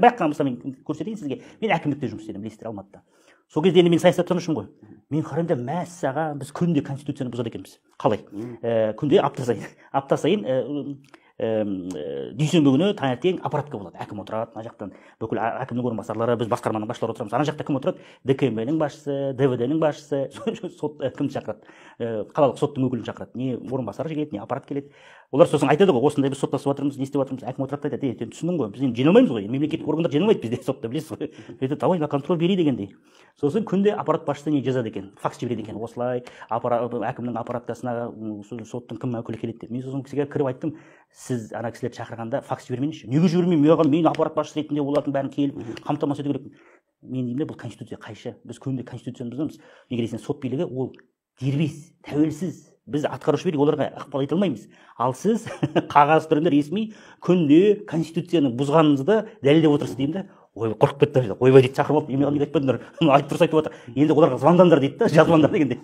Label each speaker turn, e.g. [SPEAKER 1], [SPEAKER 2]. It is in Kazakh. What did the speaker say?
[SPEAKER 1] бірақ мысалы мен көрсетейін сізге, мен әкімдікте жұмыс істедім, білесіздер, Алматыда. Сол кезде енді мен саясаттанушымын ғой. Мен қараймын да, мәссаған, біз күнде конституцияны бұзады екенбіз. Қалай? Күнде апта сайын дүйсенбі күні таңертең аппаратқа болады. Әкім отырады, мына жақтан бүкіл әкімнің орынбасарлары, біз басқарманың басшылары отырамыз. Ана жақта кім отырады? ДКМ-нің басшысы, ДВД-нің басшысы, сот кімді шақырады? Қалалық соттың өкілін шақырады. Не орынбасары келеді, не аппарат келеді. Олар сосын айтады ғой, осындай біз соттасып жатырмыз, не істеп жатырмыз. Әкім отырады да айтады, түсіндің ғой, біз енді жиналмаймыз ғой, мемлекеттік органдар жиналмайды бізде сотта, білесіз ғой. Айтады, давай на контроль бери дегендей. Сосын күнде аппарат басшысы не жазады екен, факс жібереді екен, осылай әкімнің аппараткасына соттың кім өкілі келеді деп. Мен сосын кісіге кіріп айттым, сіз ана кісілерді шақырғанда факс жібермеңізші. Неге жібермеймін? Мен аппарат басшысы ретінде олардың бәрін келіп қамтамасыз ету керек. Мен деймін, бұл конституция қайшы? Біз күнде конституцияны бұзамыз. Неге десең, сот билігі ол дербес, тәуелсіз. Біз атқарушы билік оларға ықпал ете алмаймыз. Ал сіз қағаз түрінде ресми күнде конституцияны бұзғаныңызды дәлелдеп отырсыз деймін да. Ой, қорқып кетті. Ойбай дейді, шақырып алып, неге айтпадыңдар? Айтып тұрса айтып отыр. Енді оларға звондаңдар дейді да, жазбаңдар дегенде.